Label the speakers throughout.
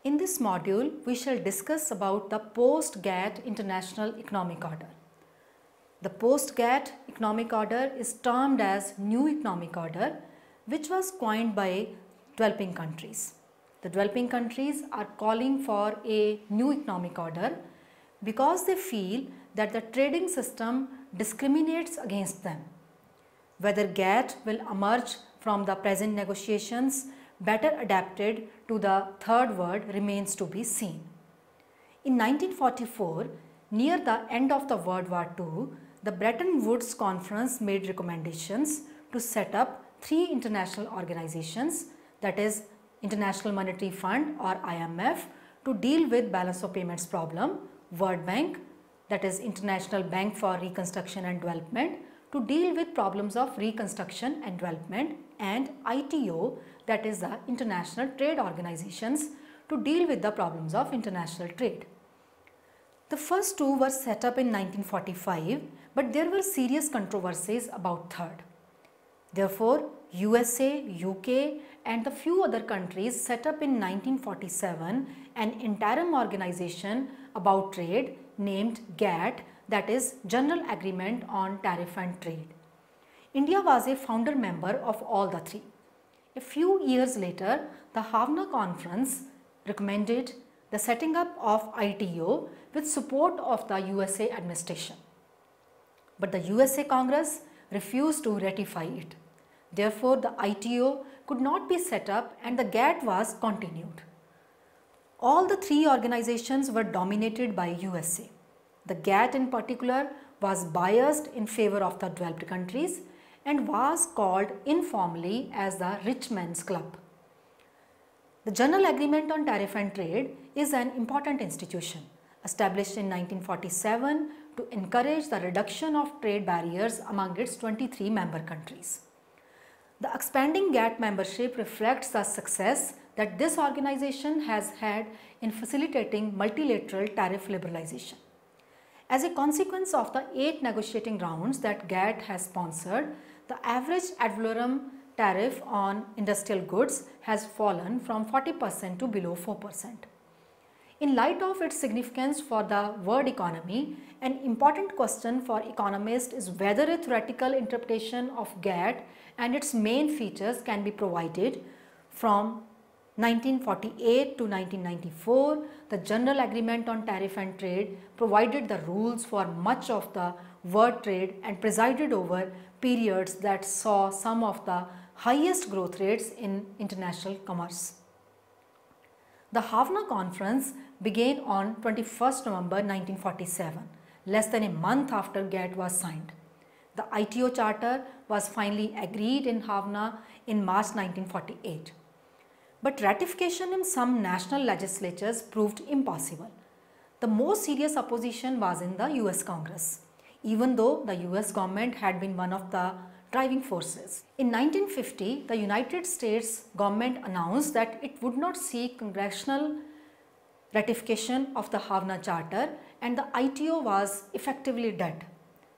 Speaker 1: In this module, we shall discuss about the post-GATT International Economic Order. The post-GATT Economic Order is termed as New Economic Order, which was coined by developing countries. The developing countries are calling for a new economic order because they feel that the trading system discriminates against them. Whether GATT will emerge from the present negotiations better adapted to the third world remains to be seen. In 1944, near the end of the World War II, the Bretton Woods Conference made recommendations to set up three international organizations, that is International Monetary Fund or IMF to deal with balance of payments problem, World Bank, that is International Bank for Reconstruction and Development to deal with problems of reconstruction and development, and ITO, that is the International Trade Organizations to deal with the problems of international trade. The first two were set up in 1945, but there were serious controversies about third. Therefore, USA, UK and the few other countries set up in 1947 an interim organization about trade named GATT, that is General Agreement on Tariff and Trade. India was a founder member of all the three. A few years later, the Havana Conference recommended the setting up of ITO with support of the USA administration. But the USA Congress refused to ratify it. Therefore, the ITO could not be set up and the GATT was continued. All the three organizations were dominated by USA. The GATT in particular was biased in favor of the developed countries and was called informally as the Rich Men's Club. The General Agreement on Tariff and Trade is an important institution established in 1947 to encourage the reduction of trade barriers among its 23 member countries. The expanding GATT membership reflects the success that this organization has had in facilitating multilateral tariff liberalization. As a consequence of the 8 negotiating rounds that GATT has sponsored, the average ad valorem tariff on industrial goods has fallen from 40% to below 4%. In light of its significance for the world economy, an important question for economists is whether a theoretical interpretation of GATT and its main features can be provided. From 1948 to 1994, the General Agreement on Tariff and Trade provided the rules for much of the world trade and presided over periods that saw some of the highest growth rates in international commerce. The Havana Conference began on 21st November 1947, less than a month after GATT was signed. The ITO Charter was finally agreed in Havana in March 1948. But ratification in some national legislatures proved impossible. The most serious opposition was in the US Congress, even though the US government had been one of the driving forces. In 1950, the United States government announced that it would not seek congressional ratification of the Havana Charter and the ITO was effectively dead.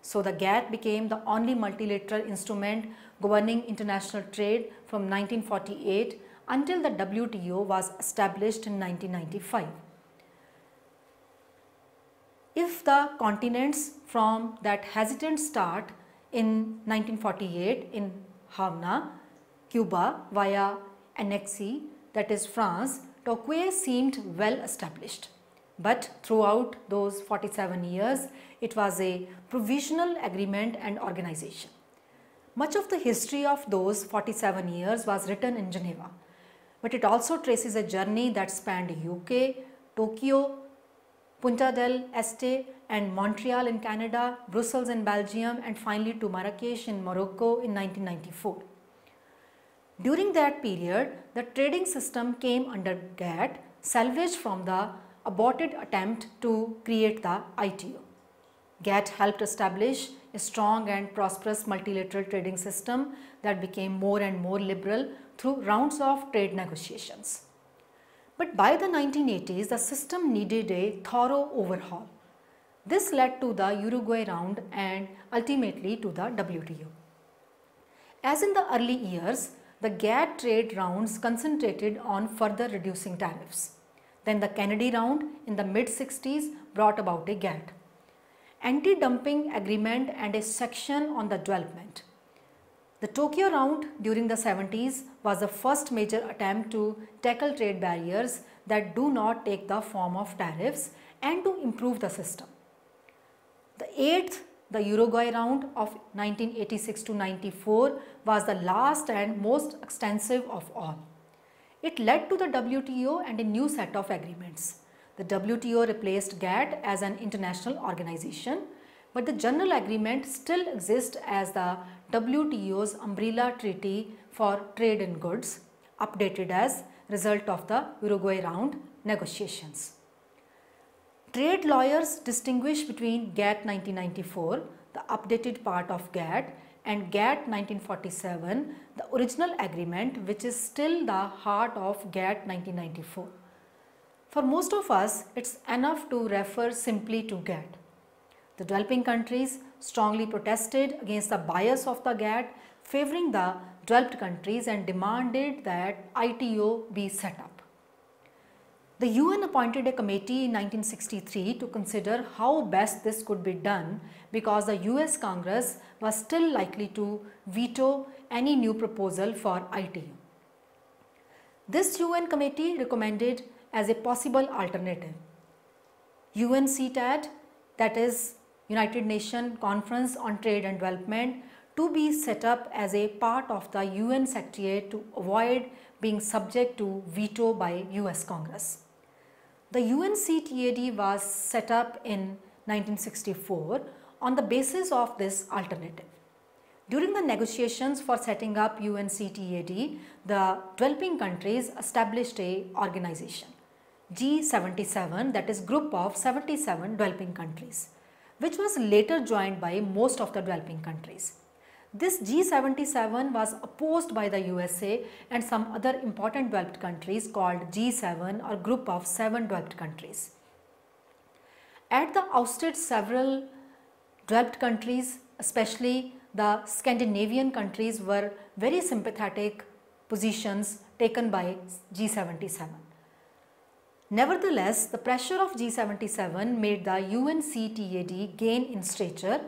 Speaker 1: So the GATT became the only multilateral instrument governing international trade from 1948 until the WTO was established in 1995. If the continents from that hesitant start in 1948 in Havana, Cuba via annexee, that is France, Tokyo seemed well established. But throughout those 47 years, it was a provisional agreement and organization. Much of the history of those 47 years was written in Geneva, but it also traces a journey that spanned UK, Tokyo, Punta del Este and Montreal in Canada, Brussels in Belgium and finally to Marrakesh in Morocco in 1994. During that period, the trading system came under GATT, salvaged from the aborted attempt to create the ITO. GATT helped establish a strong and prosperous multilateral trading system that became more and more liberal through rounds of trade negotiations. But by the 1980s, the system needed a thorough overhaul. This led to the Uruguay round and ultimately to the WTO. As in the early years, the GATT trade rounds concentrated on further reducing tariffs. Then the Kennedy round in the mid-60s brought about a GATT. Anti-dumping agreement and a section on the development. The Tokyo round during the 70s was the first major attempt to tackle trade barriers that do not take the form of tariffs and to improve the system. The 8th, the Uruguay round of 1986 to 94 was the last and most extensive of all. It led to the WTO and a new set of agreements. The WTO replaced GATT as an international organization, but the general agreement still exists as the WTO's umbrella treaty for trade in goods, updated as result of the Uruguay round negotiations. Trade lawyers distinguish between GATT 1994, the updated part of GATT, and GATT 1947, the original agreement which is still the heart of GATT 1994. For most of us, it's enough to refer simply to GATT. The developing countries strongly protested against the bias of the GATT, favoring the developed countries and demanded that ITO be set up. The UN appointed a committee in 1963 to consider how best this could be done because the US Congress was still likely to veto any new proposal for ITO. This UN committee recommended as a possible alternative UNCTAD, that is United Nations Conference on Trade and Development, to be set up as a part of the UN Secretariat to avoid being subject to veto by US Congress. The UNCTAD was set up in 1964 on the basis of this alternative. During the negotiations for setting up UNCTAD, the developing countries established a organization, G77, that is group of 77 developing countries, which was later joined by most of the developing countries. This G77 was opposed by the USA and some other important developed countries called G7 or group of 7 developed countries. At the outset, several developed countries, especially the Scandinavian countries, were very sympathetic positions taken by G77. Nevertheless, the pressure of G77 made the UNCTAD gain in stature,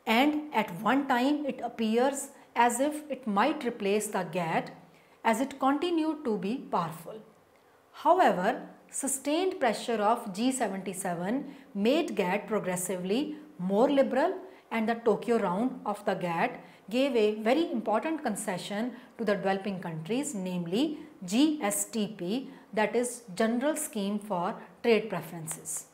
Speaker 1: and at one time it appears as if it might replace the GATT as it continued to be powerful. However, sustained pressure of G77 made GATT progressively more liberal, and the Tokyo round of the GATT gave a very important concession to the developing countries, namely GSTP, that is General Scheme for Trade Preferences.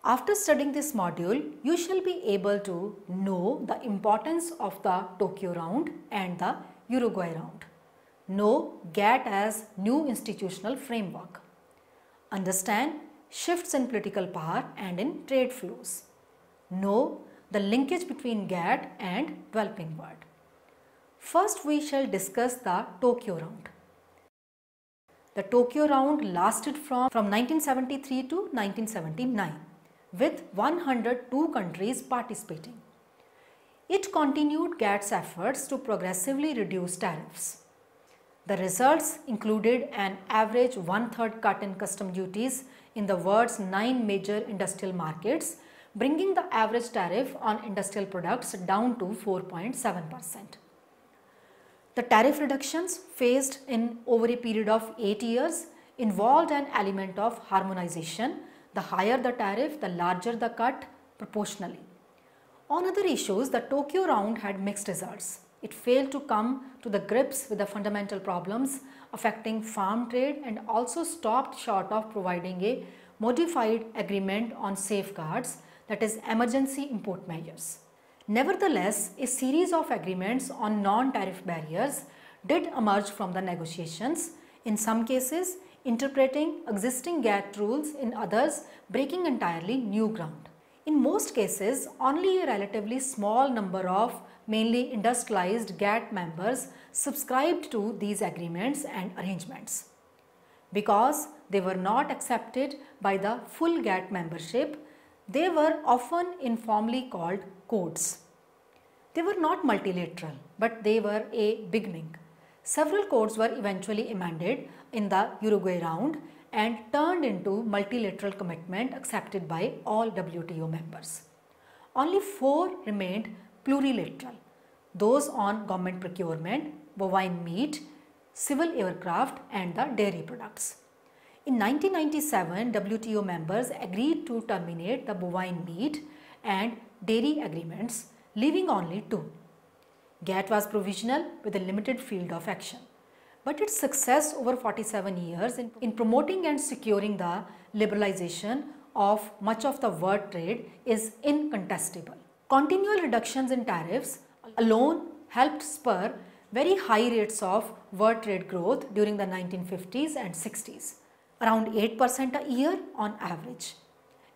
Speaker 1: After studying this module, you shall be able to know the importance of the Tokyo round and the Uruguay round. Know GATT as new institutional framework. Understand shifts in political power and in trade flows. Know the linkage between GATT and developing world. First, we shall discuss the Tokyo round. The Tokyo round lasted from 1973 to 1979 with 102 countries participating. It continued GATT's efforts to progressively reduce tariffs. The results included an average 1/3 cut in custom duties in the world's 9 major industrial markets, bringing the average tariff on industrial products down to 4.7%. The tariff reductions phased in over a period of 8 years involved an element of harmonization. The higher the tariff, the larger the cut proportionally. On other issues, the Tokyo round had mixed results. It failed to come to the grips with the fundamental problems affecting farm trade and also stopped short of providing a modified agreement on safeguards, that is emergency import measures. Nevertheless, a series of agreements on non-tariff barriers did emerge from the negotiations, in some cases interpreting existing GATT rules, in others breaking entirely new ground. In most cases, only a relatively small number of mainly industrialized GATT members subscribed to these agreements and arrangements. Because they were not accepted by the full GATT membership, they were often informally called codes. They were not multilateral, but they were a beginning. Several codes were eventually amended in the Uruguay round and turned into multilateral commitment accepted by all WTO members. Only 4 remained plurilateral, those on government procurement, bovine meat, civil aircraft and the dairy products. In 1997, WTO members agreed to terminate the bovine meat and dairy agreements, leaving only 2. GATT was provisional with a limited field of action, but its success over 47 years in promoting and securing the liberalization of much of the world trade is incontestable. Continual reductions in tariffs alone helped spur very high rates of world trade growth during the 1950s and 60s, around 8% a year on average.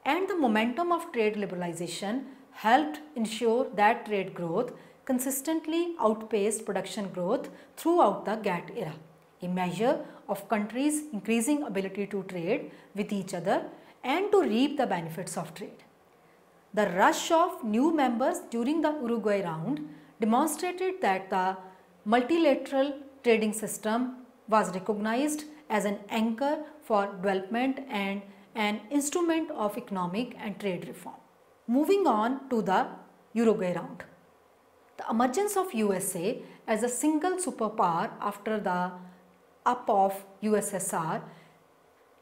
Speaker 1: And the momentum of trade liberalization helped ensure that trade growth consistently outpaced production growth throughout the GATT era, a measure of countries' increasing ability to trade with each other and to reap the benefits of trade. The rush of new members during the Uruguay round demonstrated that the multilateral trading system was recognized as an anchor for development and an instrument of economic and trade reform. Moving on to the Uruguay round. The emergence of USA as a single superpower after the up of USSR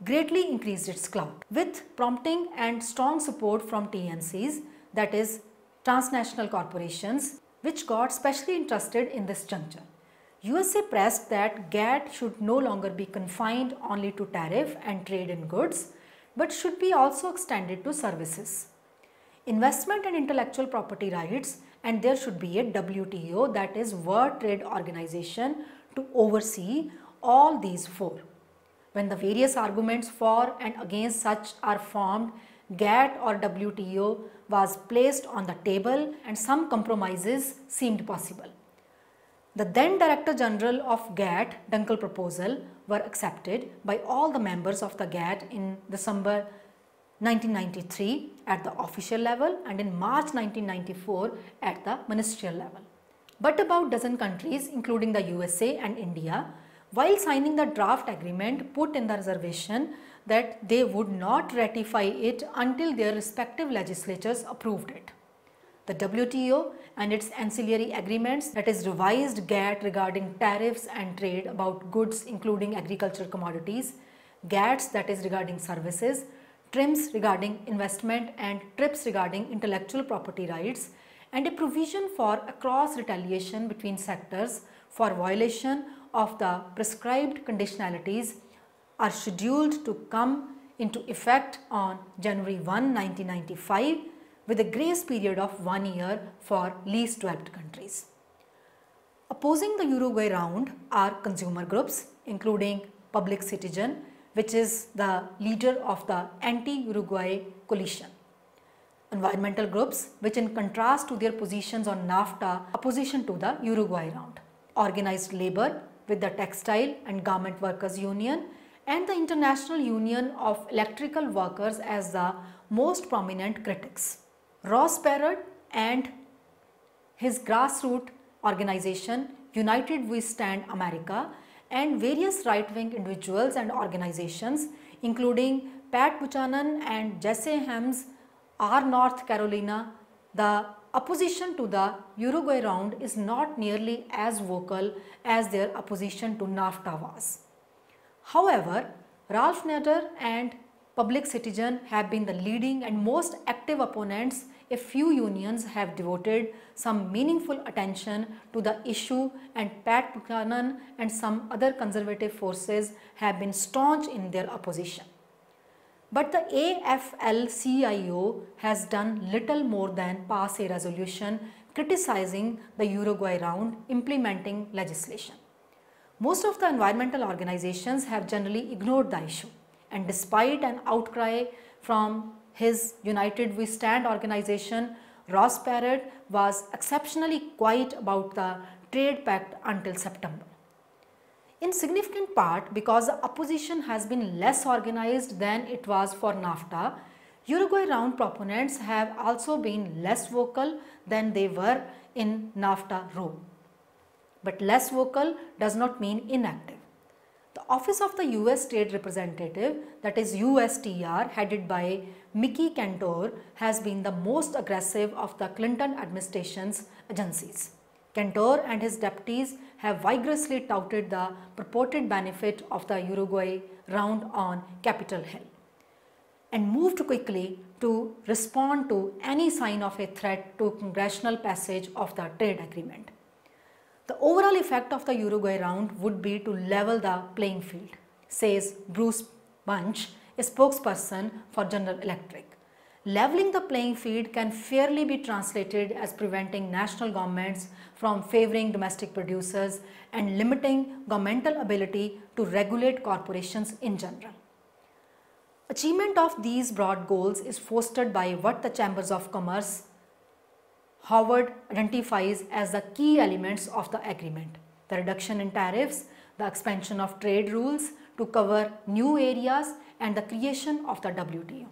Speaker 1: greatly increased its clout, with prompting and strong support from TNCs, that is transnational corporations, which got specially interested in this juncture. USA pressed that GATT should no longer be confined only to tariff and trade in goods, but should be also extended to services, investment and intellectual property rights, and there should be a WTO, that is World Trade Organization, to oversee all these 4. When the various arguments for and against such are formed, GATT or WTO was placed on the table and some compromises seemed possible. The then Director General of GATT Dunkel proposal were accepted by all the members of the GATT in December 1993 at the official level and in March 1994 at the ministerial level. But about dozen countries, including the USA and India, while signing the draft agreement, put in the reservation that they would not ratify it until their respective legislatures approved it. The WTO and its ancillary agreements, that is revised GATT regarding tariffs and trade about goods including agricultural commodities, GATTs, that is regarding services, TRIMS regarding investment and TRIPS regarding intellectual property rights, and a provision for across retaliation between sectors for violation of the prescribed conditionalities are scheduled to come into effect on January 1, 1995 with a grace period of 1 year for least developed countries. Opposing the Uruguay round are consumer groups including Public Citizen, which is the leader of the anti-Uruguay coalition. Environmental groups, which in contrast to their positions on NAFTA, opposition to the Uruguay round. Organized labor with the Textile and Garment Workers Union and the International Union of Electrical Workers as the most prominent critics. Ross Perot and his grassroots organization United We Stand America and various right-wing individuals and organizations including Pat Buchanan and Jesse Helms are North Carolina. The opposition to the Uruguay round is not nearly as vocal as their opposition to NAFTA was. However, Ralph Nader and Public Citizen have been the leading and most active opponents. A few unions have devoted some meaningful attention to the issue and Pat Buchanan and some other conservative forces have been staunch in their opposition. But the AFL-CIO has done little more than pass a resolution criticizing the Uruguay round implementing legislation. Most of the environmental organizations have generally ignored the issue, and despite an outcry from his United We Stand organization, Ross Perot was exceptionally quiet about the trade pact until September. In significant part because the opposition has been less organized than it was for NAFTA, Uruguay round proponents have also been less vocal than they were in NAFTA row. But less vocal does not mean inactive. The Office of the US State Representative, that is USTR, headed by Mickey Cantor, has been the most aggressive of the Clinton administration's agencies. Cantor and his deputies have vigorously touted the purported benefit of the Uruguay round on Capitol Hill and moved quickly to respond to any sign of a threat to congressional passage of the trade agreement. The overall effect of the Uruguay round would be to level the playing field, says Bruce Bunch, a spokesperson for General Electric. Leveling the playing field can fairly be translated as preventing national governments from favoring domestic producers and limiting governmental ability to regulate corporations in general. Achievement of these broad goals is fostered by what the Chambers of Commerce Howard identifies as the key elements of the agreement: the reduction in tariffs, the expansion of trade rules to cover new areas, and the creation of the WTO.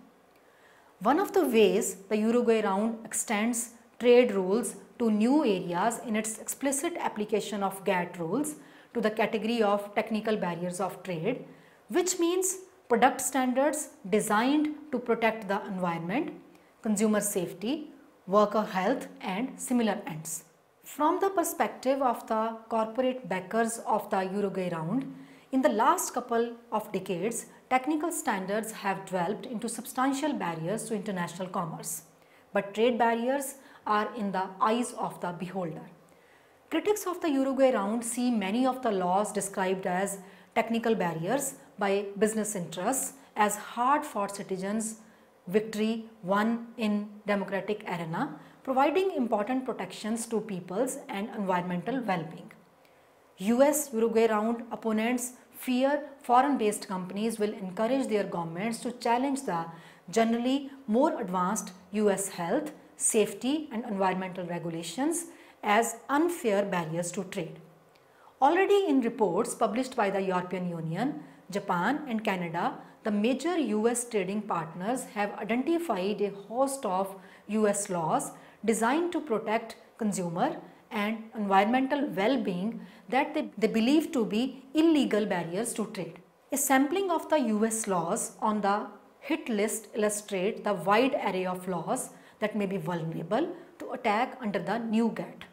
Speaker 1: One of the ways the Uruguay round extends trade rules to new areas in its explicit application of GATT rules to the category of technical barriers of trade, which means product standards designed to protect the environment, consumer safety, worker health and similar ends. From the perspective of the corporate backers of the Uruguay round, in the last couple of decades, technical standards have developed into substantial barriers to international commerce. But trade barriers are in the eyes of the beholder. Critics of the Uruguay round see many of the laws described as technical barriers by business interests as hard-fought citizens' victory won in democratic arena, providing important protections to people's and environmental well-being. US Uruguay round opponents fear foreign-based companies will encourage their governments to challenge the generally more advanced US health, safety and environmental regulations as unfair barriers to trade. Already in reports published by the European Union, Japan and Canada, the major US trading partners have identified a host of US laws designed to protect consumer and environmental well-being that they believe to be illegal barriers to trade. A sampling of the US laws on the hit list illustrates the wide array of laws that may be vulnerable to attack under the new GATT.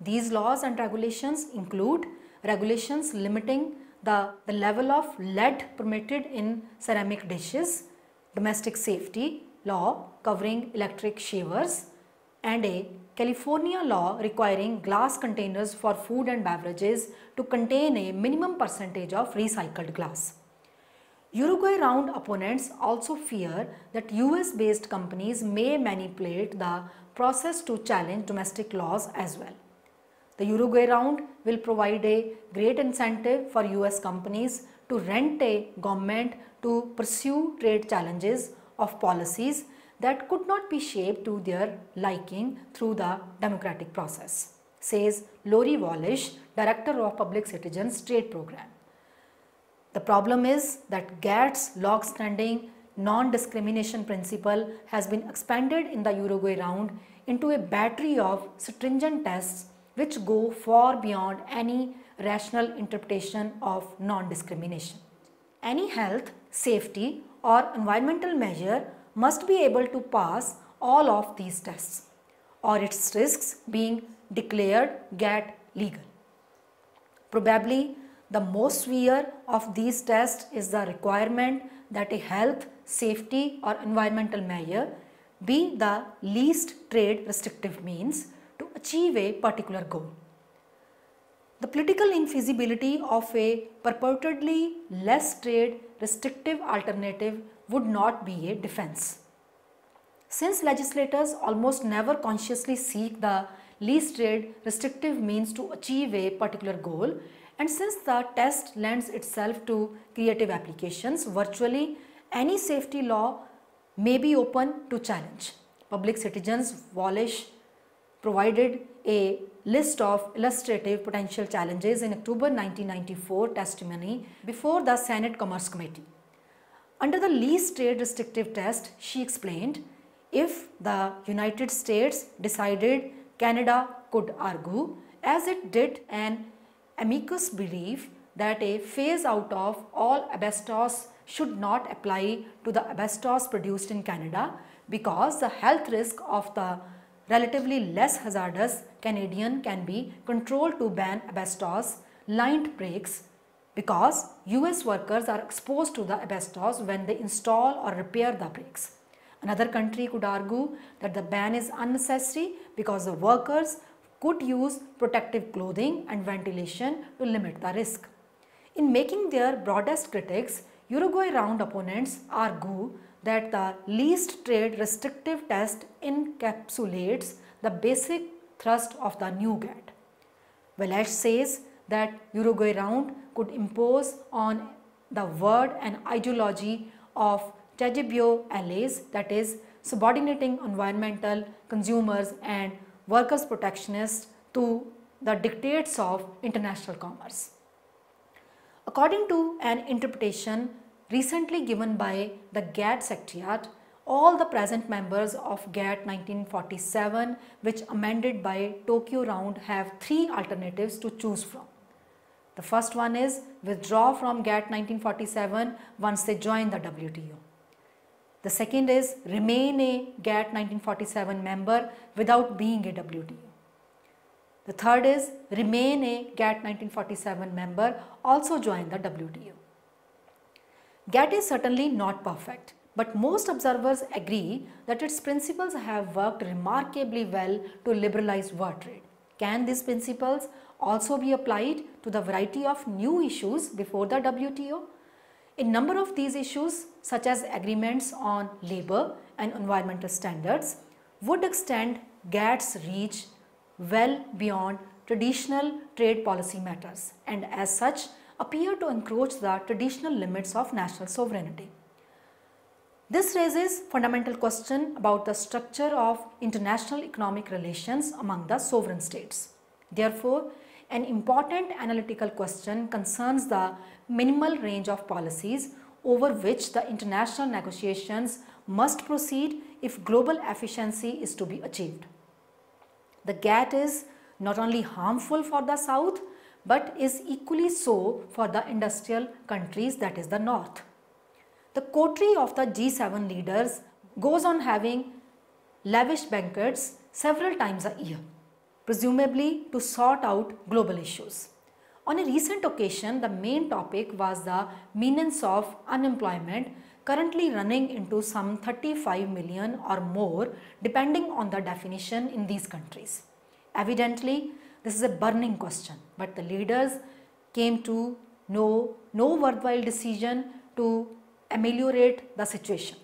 Speaker 1: These laws and regulations include regulations limiting the level of lead permitted in ceramic dishes, domestic safety law covering electric shavers, and a California law requiring glass containers for food and beverages to contain a minimum percentage of recycled glass. Uruguay round opponents also fear that US-based companies may manipulate the process to challenge domestic laws as well. The Uruguay round will provide a great incentive for US companies to rent a government to pursue trade challenges of policies that could not be shaped to their liking through the democratic process, says Lori Wallish, Director of Public Citizens Trade Program. The problem is that GATT's long-standing non-discrimination principle has been expanded in the Uruguay round into a battery of stringent tests which go far beyond any rational interpretation of non-discrimination. Any health, safety or environmental measure must be able to pass all of these tests, or its risks being declared GATT legal. Probably the most severe of these tests is the requirement that a health, safety or environmental measure be the least trade restrictive means to achieve a particular goal. The political infeasibility of a purportedly less trade restrictive alternative would not be a defense. Since legislators almost never consciously seek the least trade restrictive means to achieve a particular goal, and since the test lends itself to creative applications, virtually any safety law may be open to challenge. Public Citizens Wallish provided a list of illustrative potential challenges in October 1994 testimony before the Senate Commerce Committee. Under the least trade restrictive test, she explained, if the United States decided Canada could argue as it did an amicus brief that a phase out of all asbestos should not apply to the asbestos produced in Canada because the health risk of the relatively less hazardous Canadian can be controlled to ban asbestos lined brakes because US workers are exposed to the asbestos when they install or repair the brakes. Another country could argue that the ban is unnecessary because the workers could use protective clothing and ventilation to limit the risk. In making their broadest critics, Uruguay round opponents argue that the least trade restrictive test encapsulates the basic thrust of the new GATT. Velez says that Uruguay round could impose on the word and ideology of Tejibio allies, that is subordinating environmental, consumers and workers protectionists to the dictates of international commerce. According to an interpretation recently given by the GATT Secretariat, all the present members of GATT 1947 which amended by Tokyo round have three alternatives to choose from. The first one is withdraw from GATT 1947 once they join the WTO. The second is remain a GATT 1947 member without being a WTO. The third is remain a GATT 1947 member, also join the WTO. GATT is certainly not perfect, but most observers agree that its principles have worked remarkably well to liberalize world trade. Can these principles also be applied to the variety of new issues before the WTO? A number of these issues, such as agreements on labor and environmental standards, would extend GATT's reach well beyond traditional trade policy matters and as such appear to encroach the traditional limits of national sovereignty. This raises fundamental question about the structure of international economic relations among the sovereign states. Therefore, an important analytical question concerns the minimal range of policies over which the international negotiations must proceed if global efficiency is to be achieved. The GATT is not only harmful for the South, but is equally so for the industrial countries, that is the North. The coterie of the G7 leaders goes on having lavish banquets several times a year, presumably to sort out global issues. On a recent occasion, the main topic was the menace of unemployment, currently running into some 35 million or more depending on the definition in these countries. Evidently, this is a burning question, but the leaders came to know no worthwhile decision to ameliorate the situation.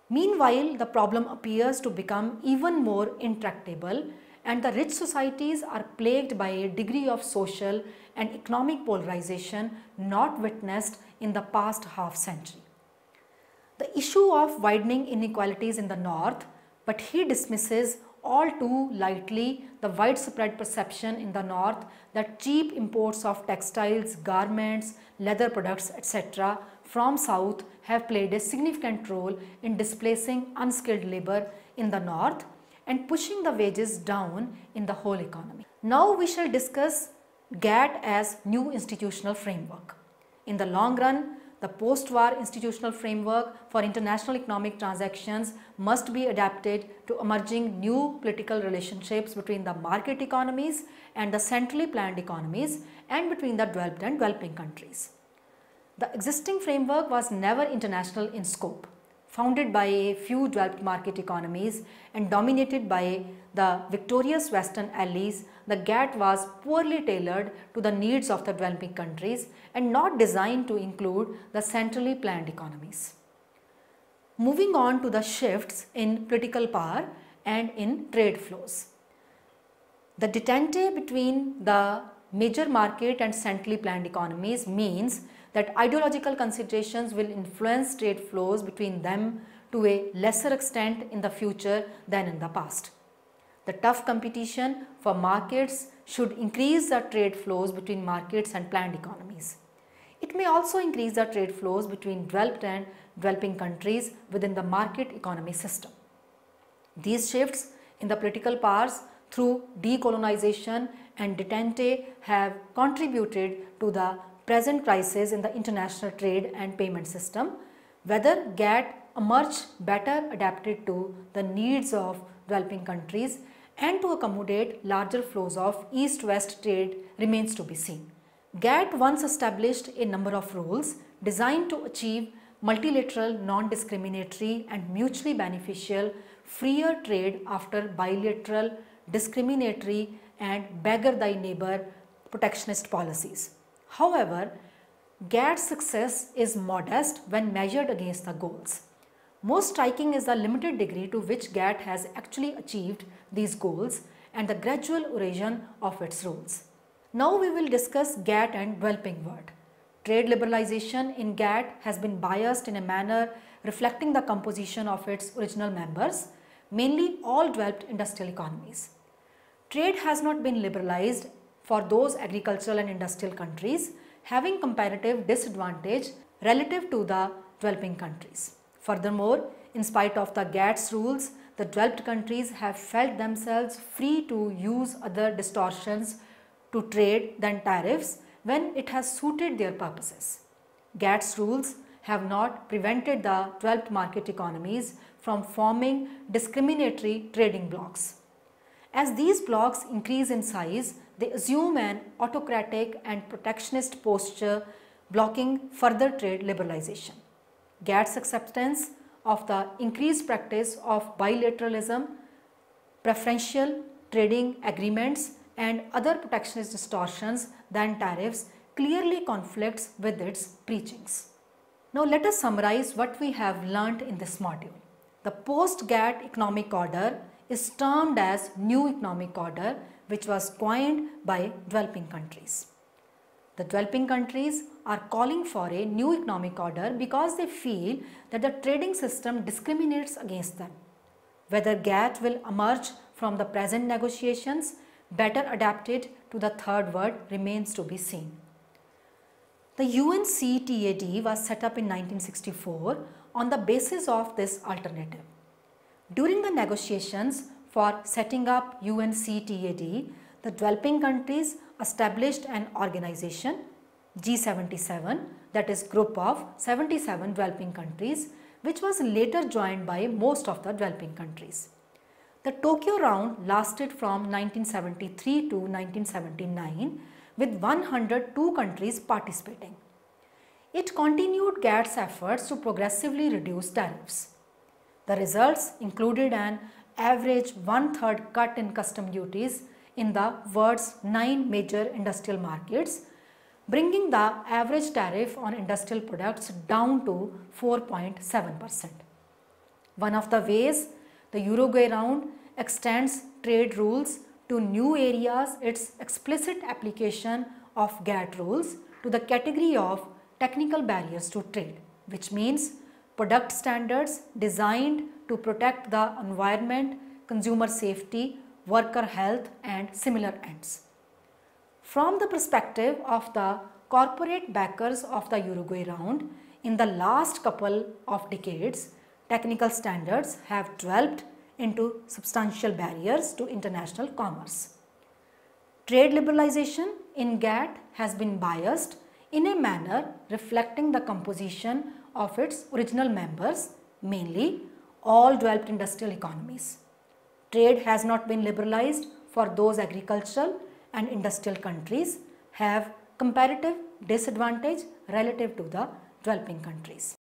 Speaker 1: Meanwhile, the problem appears to become even more intractable and the rich societies are plagued by a degree of social and economic polarization not witnessed in the past half century. The issue of widening inequalities in the North, but he dismisses all too lightly the widespread perception in the North that cheap imports of textiles, garments, leather products, etc. from South have played a significant role in displacing unskilled labor in the North and pushing the wages down in the whole economy. Now we shall discuss GATT as new institutional framework. In the long run, the post-war institutional framework for international economic transactions must be adapted to emerging new political relationships between the market economies and the centrally planned economies and between the developed and developing countries. The existing framework was never international in scope. Founded by a few developed market economies and dominated by the victorious Western allies, the GATT was poorly tailored to the needs of the developing countries and not designed to include the centrally planned economies. Moving on to the shifts in political power and in trade flows. The detente between the major market and centrally planned economies means that ideological considerations will influence trade flows between them to a lesser extent in the future than in the past. The tough competition for markets should increase the trade flows between markets and planned economies. It may also increase the trade flows between developed and developing countries within the market economy system. These shifts in the political powers through decolonization and detente have contributed to the present crisis in the international trade and payment system, whether GATT emerged better adapted to the needs of developing countries and to accommodate larger flows of East-West trade remains to be seen. GATT once established a number of rules designed to achieve multilateral, non-discriminatory and mutually beneficial freer trade after bilateral, discriminatory and beggar-thy-neighbor protectionist policies. However, GATT's success is modest when measured against the goals. Most striking is the limited degree to which GATT has actually achieved these goals and the gradual erosion of its rules. Now we will discuss GATT and developing world. Trade liberalization in GATT has been biased in a manner reflecting the composition of its original members, mainly all developed industrial economies. Trade has not been liberalized for those agricultural and industrial countries having comparative disadvantage relative to the developing countries. Furthermore, in spite of the GATT's rules, the developed countries have felt themselves free to use other distortions to trade than tariffs when it has suited their purposes. GATT's rules have not prevented the developed market economies from forming discriminatory trading blocs. As these blocs increase in size, they assume an autocratic and protectionist posture, blocking further trade liberalization. GATT's acceptance of the increased practice of bilateralism, preferential trading agreements and other protectionist distortions than tariffs clearly conflicts with its preachings. Now let us summarize what we have learnt in this module. The post-GATT economic order is termed as New Economic Order, which was coined by developing countries. The developing countries are calling for a new economic order because they feel that the trading system discriminates against them. Whether GATT will emerge from the present negotiations better adapted to the third world remains to be seen. The UNCTAD was set up in 1964 on the basis of this alternative. During the negotiations for setting up UNCTAD, the developing countries established an organization, G77, that is group of 77 developing countries, which was later joined by most of the developing countries. The Tokyo round lasted from 1973 to 1979 with 102 countries participating. It continued GATT's efforts to progressively reduce tariffs. The results included an average 1/3 cut in custom duties in the world's 9 major industrial markets, bringing the average tariff on industrial products down to 4.7%. One of the ways the Uruguay round extends trade rules to new areas, its explicit application of GATT rules to the category of technical barriers to trade, which means product standards designed to protect the environment, consumer safety, worker health and similar ends. From the perspective of the corporate backers of the Uruguay round, in the last couple of decades, technical standards have developed into substantial barriers to international commerce. Trade liberalization in GATT has been biased in a manner reflecting the composition of its original members, mainly all developed industrial economies. Trade has not been liberalized for those agricultural and industrial countries have comparative disadvantage relative to the developing countries.